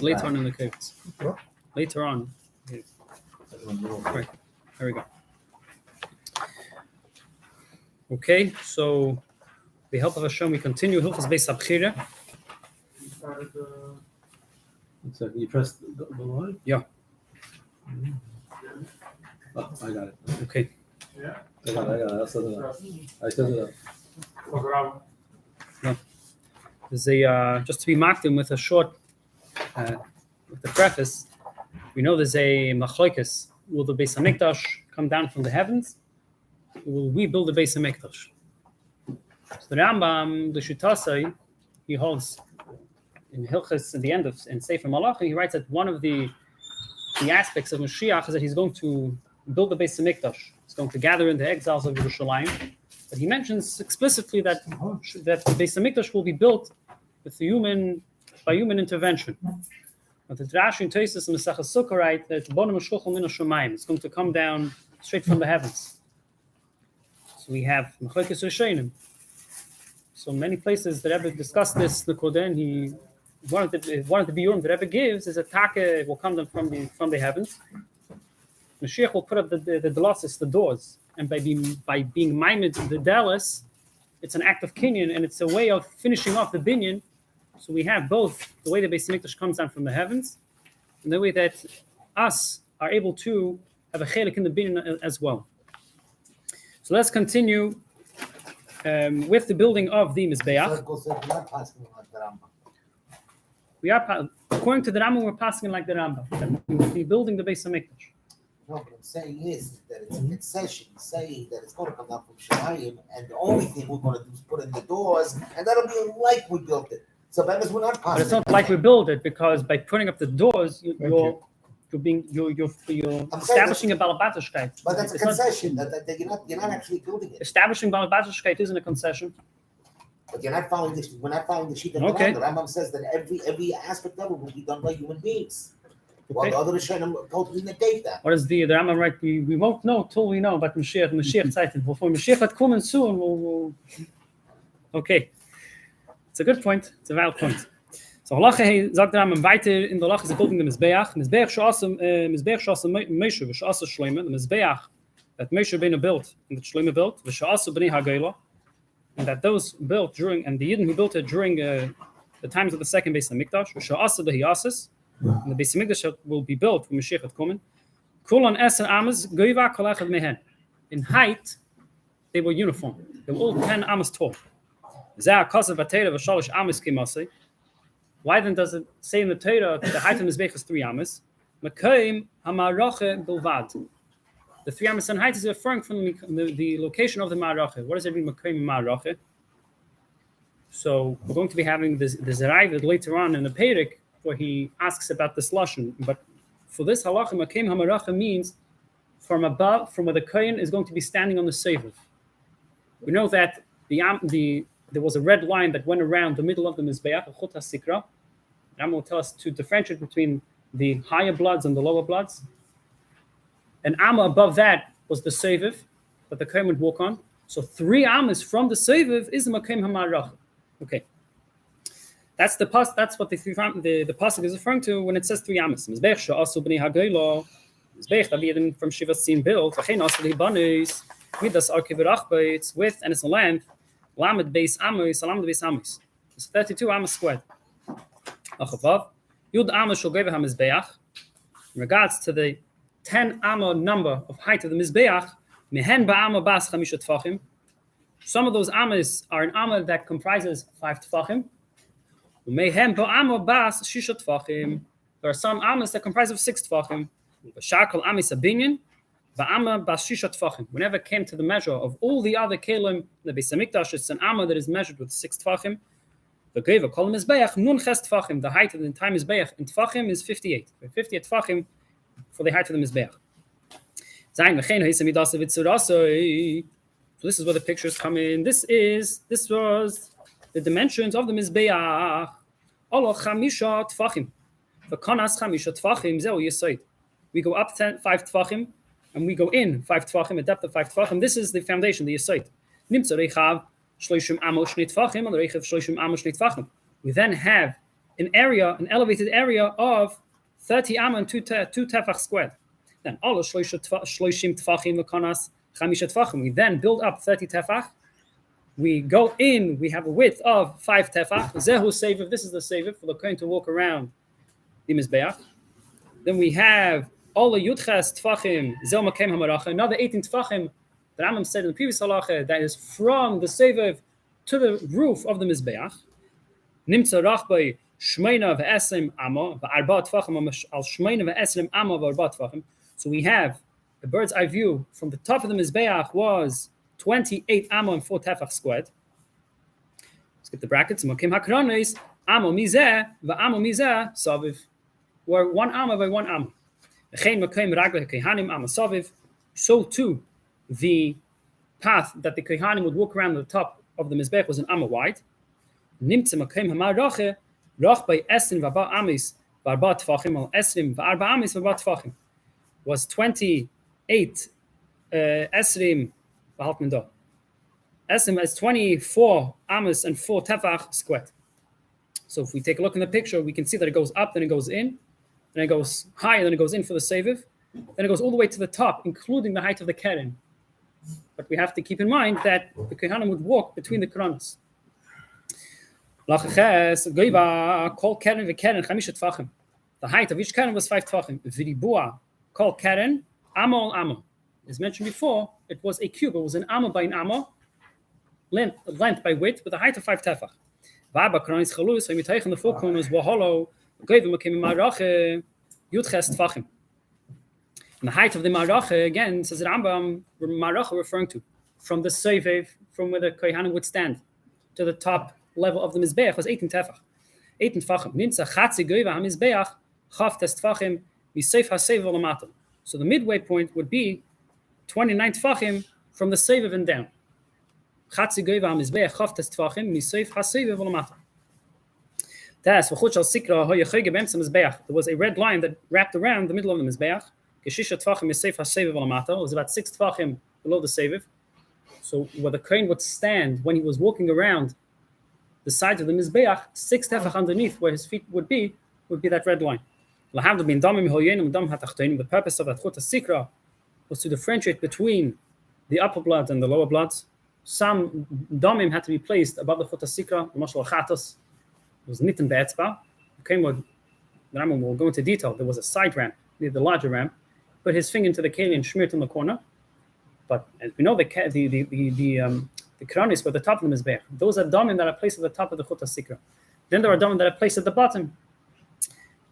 later on in the caves. Later on. Right. There we go. Okay, so with the help of Hashem, we continue hilchos beis habechira. You pressed the line? Yeah. Oh, I got it. Okay. I got it. I set it up. No. There's a just to be marked in with a short, with the preface. We know there's a machlokes. Will the beis hamikdash come down from the heavens? Will we build the beis hamikdash? So the Rambam, the Shutasai, he holds in Hilchos at the end of in Sefer Malachi, he writes that one of the aspects of Mashiach is that he's going to build the beis hamikdash. He's going to gather in the exiles of Yerushalayim. But he mentions explicitly that the beis hamikdash will be built by human intervention. But the Rashi and Tosfos and Masechah Sukkah write that it's going to come down straight from the heavens. So we have Machlokes Rishonim. So many places that Rebbe discussed this, the Koden, one of the biurim that Rebbe gives is a taka will come down from the heavens. Mashiach will put up the delasis, the doors, and by being maimed the delas, it's an act of kinyan and it's a way of finishing off the binyan. So we have both the way the beis hamikdash comes down from the heavens, and the way that us are able to have a chelik in the binyan as well. So let's continue with the building of the mizbeach. We are, according to the Rambam, we're passing like the Rambam. We will be building the beis hamikdash. No, what I'm saying is that it's a concession, saying that it's going to come down from Shemayim, and the only thing we're going to do is put in the doors, and that'll be like we built it. So that means we're not passing. But it's not like we build it, because by putting up the doors, you're establishing a balabatoshkeit. But that's a concession. That you're not actually building it. Establishing balabatoshkeit isn't a concession. But you're not following this. We're not following the sheet of the Okay. Rambam. The Rambam says that every aspect of it will be done by human beings. Well, Okay. the other Rishonim totally negate that. What is the Rambam right? We won't know till we know about Mashiach. Mashiach Zeiten. Before Mashiach had come soon, we'll. Okay, it's a good point. It's a valid point. So Halacha sagt der Rambam weiter in der Halacha is building the mizbeach. Mizbeach shasam Moshe v'shasa Shlomo. The mizbeach that Moshe Rabbeinu built and that Shlomo built v'shasa bnei Hagela, and that those built during and the Yidden who built it during the times of the second beis hamikdash v'shasa b'hiyasis. And the beis hamikdash will be built when Mashiach had come. Kulan eser amas goiva kol echad mehen. In height, they were uniform. They were all 10 amas tall. Zajac kasav v'teira v'shalosh amas kimasi. Why then does it say in the Torah that the height of the mizbech is 3 amas? Michoel hamaroche bilvad. The 3 amas in height is referring from the location of the ma'arache. What does it mean, Michoel ma'arache? So we're going to be having this arrival later on in the Perek, where he asks about this lashon. But for this halacha, makim hamaracha means from above, from where the kohen is going to be standing on the seviv. We know that there was a red line that went around the middle of the mizbeach, a chut hasikra. Rambam will tell us to differentiate between the higher bloods and the lower bloods. An amma above that was the seviv that the kohen would walk on. So 3 ammas from the seviv is the makim hamaracha. Okay. That's the that's what the pasuk is referring to when it says 3 amas. Mizbech she'asu bnei hagela, mizbech that we from Shiva Sin built. V'chein asu libanis with das arkiverachba. Its width and its length. Lamed beis amos, lamed beis amos. It's 32 amas squared. Achavav yud amos shel geva hamizbeach. In regards to the 10 amma number of height of the mizbeach, mehen ba'ama bas chamisha tfachim. Some of those amas are an amma that comprises 5 tfachim. There are some amas that comprise of 6 tfachim. Whenever it came to the measure of all the other kelim, the beis hamikdash, it's an amma that is measured with 6 tfachim. The geva kolim mizbeach nun ches tfachim. The height of the entire mizbeach in tfachim is 58. 58 tfachim for the height of the mizbeach. So this is where the pictures come in. This was the dimensions of the mizbeach. Allah chamisha tfachim. V'kanas chamisha tfachim zeu yesod. We go up 5 tfachim, and we go in 5 tfachim, a depth of 5 tfachim. This is the foundation, the yesod. Nimtza reichav shloishim amos shnei tfachim, and reichav shloishim amos shnei tfachim. We then have an elevated area of 30 amma and 2 tefach squared. Then all shloishim tefachim v'kanas chamisha tefachim. We then build up 30 tefach. We go in. We have a width of 5 tefach. Zehu seviv. This is the seviv for the kohen to walk around the mizbeach. Then we have all the yudches tefachim. Zel makem hamaracha. Another 18 tefachim that Rambam said in the previous halacha that is from the seviv to the roof of the mizbeach. Nimtza rachbay shmeina ve'esrim amma ve'arba tefachim al shmeina ve'esrim amma ve'arba tefachim. So we have a bird's eye view from the top of the mizbeach was 28 amma and 4 tefach squared. Skip the brackets. Makim hakronis amma mizeh ve'amma mizeh saviv. Were 1 amma by 1 amma. V'chein makim ragla kehanim amma saviv. So too, the path that the kehanim would walk around the top of the mizbeach was an amma wide. Nimtze makim hamarache rach by esrim v'ba amis v'arba tefachim al esrim v'arba amis v'arba tefachim. Was 28 esrim v'haltmen do. Esrim is 24 amas and 4 tefach squared. So if we take a look in the picture, we can see that it goes up, then it goes in, then it goes higher, then it goes in for the seviv, then it goes all the way to the top, including the height of the keren. But we have to keep in mind that the kehanim would walk between the kronos. The height of each keren was 5 tefachim. V'ribua kol keren amma al amma. As mentioned before, it was a cube. It was an amma by an amma, length by width, with a height of 5 tefach. The 4 corners were hollow. And the height of the marache, again, says Rambam, marache referring to, from the seviv, from where the kohanim would stand, to the top level of the mizbeach was 18 tefach. 18 tefachim. Nimtza chatzi goyva hamizbeach chaf tes tefachim misayf haseviv olamata. So the midway point would be 29 tefachim from the seviv and down. Chatzi goyva hamizbeach chaf tes tefachim misayf haseviv olamata. There was a red line that wrapped around the middle of the mizbeach. It was about 6 tefachim below the seviv. So where the kohen would stand when he was walking around the sides of the mizbeach, 6 tefach underneath where his feet would be that red line. The purpose of that chut sikra was to differentiate between the upper blood and the lower bloods. Some damim had to be placed above the chut sikra, the mashal chatos. It was nitten be'etzba. The Rambam will go into detail. There was a side ramp near the larger ramp. Put his finger into the keli and shmear it in the corner. But as we know, the kronis were the top of the mizbeach. Those are damim that are placed at the top of the chut sikra. Then there are damim that are placed at the bottom.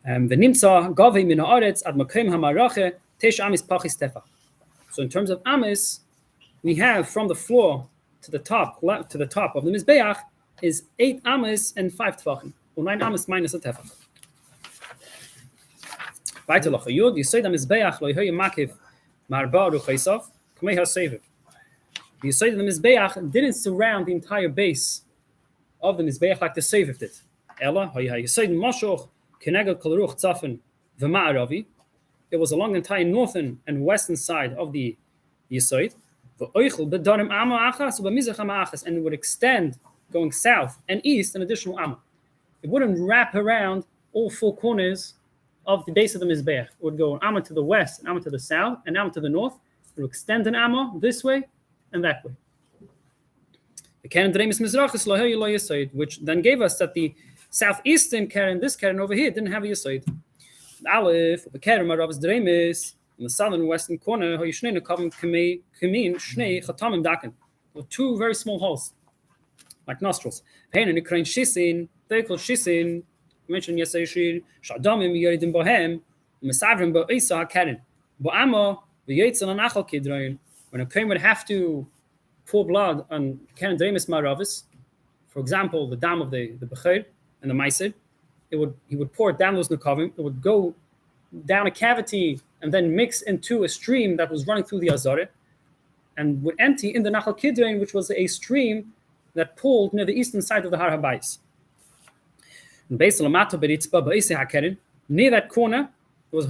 The nimtza gavei min haaretz ad makom hamarache tesh amis pachis tefach. So in terms of amis, we have from the floor to the top of the mizbeach is 8 amis and 5 tefachim, or 9 amis minus a tefach. Weiter loch yud yisod hamizbeach lo yehoy makiv marba ruchaisav k'mei haseviv. The yisod of the mizbeach didn't surround the entire base of the mizbeach like the seviv did. Ella yisod mashoch kenegel kol ruch tzafen v'ma'aravi. It was along the entire northern and western side of the yisod. V'oichel bedarim amma achas u'b'mizrach amma achas, and it would extend going south and east an additional amma. It wouldn't wrap around all 4 corners of the base of the mizbeach. It would go an amma to the west, an amma to the south, an amma to the north. It would extend an amma this way and that way. The keren dreimis mizrachis lo hayyu lo yesod, which then gave us that the southeastern keren, this keren over here, didn't have a yesod. Aleph, the keren maravis dreimis, in the southern western corner, hayyu shnei nekavim kamin shnei chatamim daken. There were 2 very small holes, like nostrils. Pain and ukrain shisin, they call shisin. Mentioned yesterday, shadamim yeridim bohem, mesavrim bo isa keren, bo amma v'yetzel anachal kidroin. When a kohen would have to pour blood on keren dreimis maravis, for example, the dam of the becher and the meiser, he would pour it down those nekavim. It would go down a cavity and then mix into a stream that was running through the azare, and would empty in the nachal kidroin, which was a stream that pulled near the eastern side of the Har HaBayis. Near that corner, there was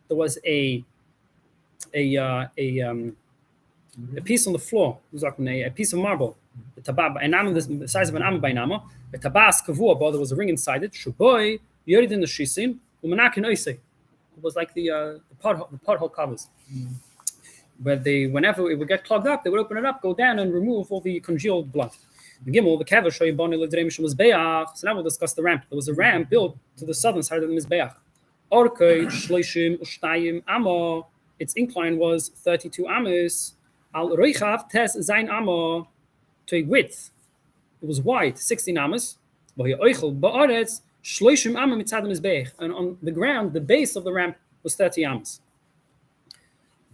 there was a piece on the floor, a piece of marble the size of an amma by nama. The tabas kavua, there was a ring inside it. Shuboy yorid in the shisin umanakin oisei. It was like the pothole covers. But whenever it would get clogged up, they would open it up, go down, and remove all the congealed blood. The gimel, the kever shoy boni ledremish was beach. So now we'll discuss the ramp. There was a ramp built to the southern side of the mizbeach. Orkei shloishim ushtayim amo. Its incline was 32 amos. Al reichav tes zayin amo. To a width, it was wide, 16 amos. And on the ground, the base of the ramp was 30 amos.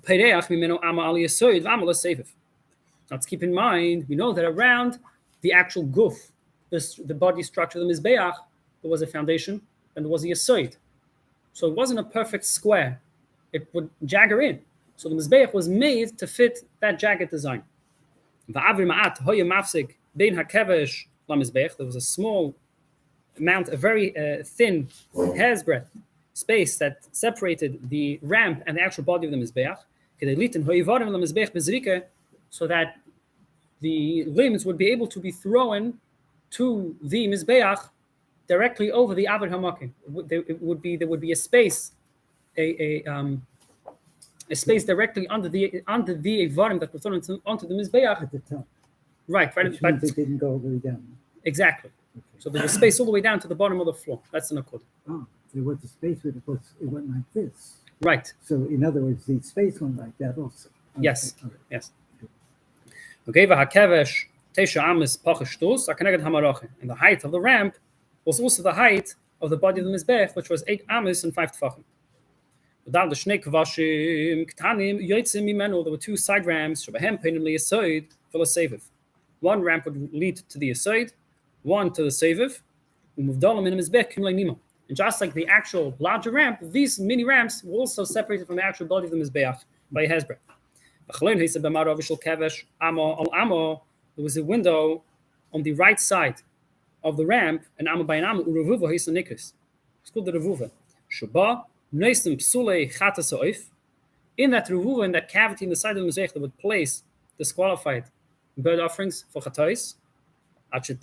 Now let's keep in mind, we know that around the actual guf, the body structure of the mizbeach, there was a foundation and there was a yesod. So it wasn't a perfect square. It would jagger in. So the mizbeach was made to fit that jagged design. There was a small amount, a very thin hair's breadth space that separated the ramp and the actual body of the mizbeach, so that the limbs would be able to be thrown to the mizbeach directly over the avad hamakim. There would be a space, a space directly under the avarim that was thrown onto the mizbeach at the top. Right. Which means it didn't go all the way down. Exactly. Okay. So there was space all the way down to the bottom of the floor. That's an akud. Oh, there was the space where it went like this. Right. So in other words, the space went like that also. Okay. Yes. Okay. Yes. Okay. V'hakevesh teisha amis pachashtus akaneged hamarache. And the height of the ramp was also the height of the body of the mizbech, which was 8 amis and 5 tefachim. There were 2 side ramps. One ramp would lead to the yesod, one to the seviv. And just like the actual larger ramp, these mini ramps were also separated from the actual body of the mizbeach by a hair's breadth. There was a window on the right side of the ramp, and amma by an amma, it's called the revuva. In that revuva, in that cavity in the side of the mizbeach, they would place disqualified bird offerings for chatos, until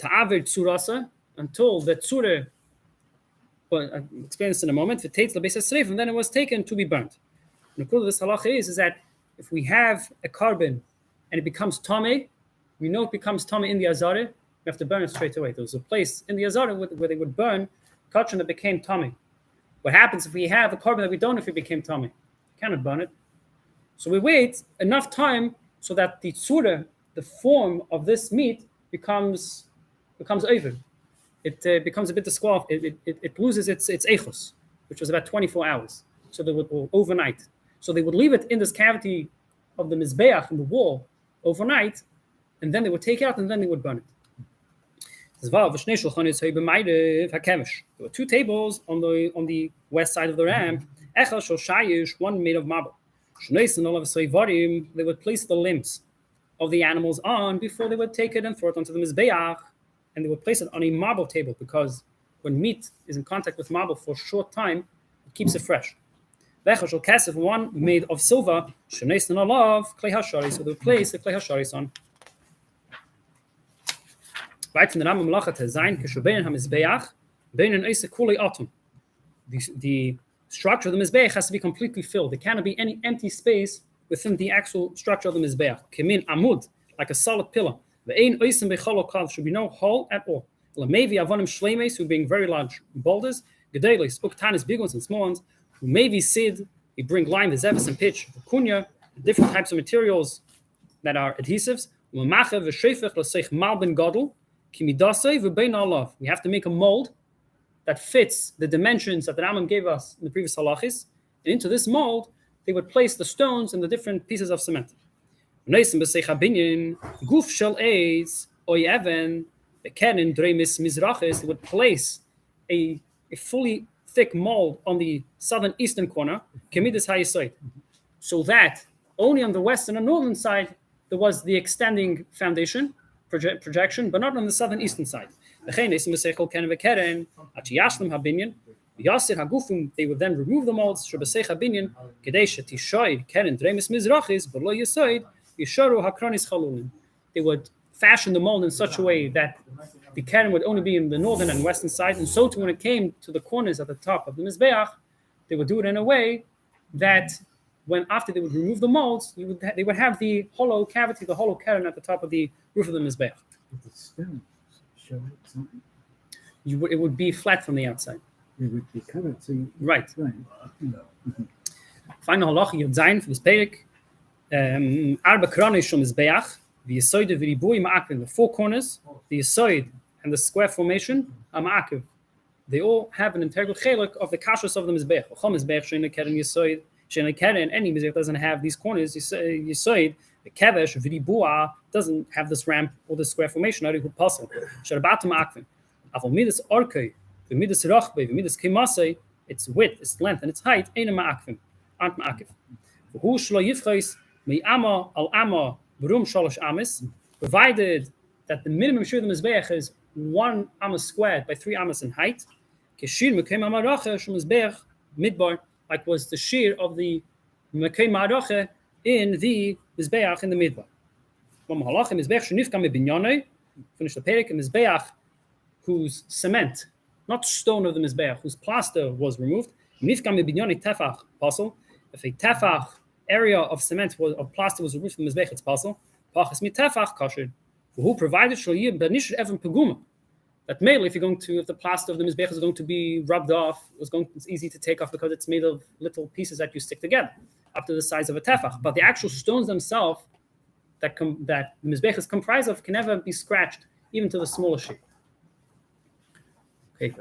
the tzura, well, I'll explain this in a moment, and then it was taken to be burnt. And the clue of this halacha is that if we have a carbon and it becomes tameh, we know it becomes tameh in the azara, we have to burn it straight away. There was a place in the azara where they would burn kachon that became tameh. What happens if we have a carbon that we don't know if it became tameh? We cannot burn it. So we wait enough time so that the tzura, the form of this meat, becomes over. It becomes a bit disqualified. It loses its echos, which was about 24 hours. So they would overnight. So they would leave it in this cavity of the mizbeach in the wall overnight, and then they would take it out and then they would burn it. There were 2 tables on the west side of the ramp. One made of marble. They would place the limbs of the animals on before they would take it and throw it onto the mizbeach, and they would place it on a marble table, because when meat is in contact with marble for a short time, it keeps it fresh. One made of silver, so they would place the klei hasharis on. Right from the Rambam Malachat Hazayin, Keshubein HaMizbeach, Bein and Eise Kulei Atum. The structure of the Mizbeach has to be completely filled. There cannot be any empty space within the actual structure of the Mizbeach. Kemin Amud, like a solid pillar. Ve'ein Eisen Becholo Kav, should be no hole at all. Lamevi Avonim Shleimes, who being very large boulders, Gedelis, Uktanis, big ones and small ones, who maybe Sid, we bring lime, the Zevis and pitch, the Kunya, different types of materials that are adhesives. Lamacha V'Shefech L'Seich Malben Godel. We have to make a mold that fits the dimensions that the Rambam gave us in the previous halachis. And into this mold, they would place the stones and the different pieces of cement. They would place a fully thick mold on the southern eastern corner, so that only on the western and northern side there was the extending foundation, projection, but not on the southern eastern side. They would then remove the molds. They would fashion the mold in such a way that the keren would only be in the northern and western side, and so too when it came to the corners at the top of the mizbeach, they would do it in a way that when after they would remove the molds, they would have the hollow cavity, the hollow keren at the top of the roof of the mizbeach. But the stones show it something. It would be flat from the outside. It would be covered. So you, Right. right. Final halacha yod zayin for this perik. Arba kronis shel mizbeach. The yisoid of ribui ma'akiv. The four corners, the yisoid and the square formation are ma'akiv. They all have an integral chelik of the kashrus of the mizbeach. Chol mizbeach she'en keren yisoid. She'en keren, any mizbeach doesn't have these corners. Yisoid, the kevesh v'ribua doesn't have this ramp or this square formation. Ari hu pasel. She'rabatum ma'akiv. Avol midas orkei, v'midas rachbei, v'midas kimasei. Its width, its length, and its height ain't ma'akiv. Aren't ma'akiv. V'hu shlo yifchos me'ama al ama b'rum shalosh amis, provided that the minimum shir of the mizbeach is 1 amas squared by 3 amas in height. Keshir mekei ma'aracha shel mizbeach midbar, like was the shir of the mekei ma'aracha in the mizbeach in the midbar. One halacha mizbeach shenifka me'binyanei. Finish the perik. A mizbeach whose cement, not stone of the mizbeach, whose plaster was removed. Nifka me'binyanei tefach pasel. If a tefach area of cement of plaster was removed from the mizbeach, it's pasel. Pachas mitefach kasher. Who provided shoyim b'nishur even peguma. That mainly, if the plaster of the mizbeach is going to be rubbed off, it's easy to take off because it's made of little pieces that you stick together, up to the size of a tefach. But the actual stones themselves that the mizbeach is comprised of can never be scratched, even to the smallest shape. Okay.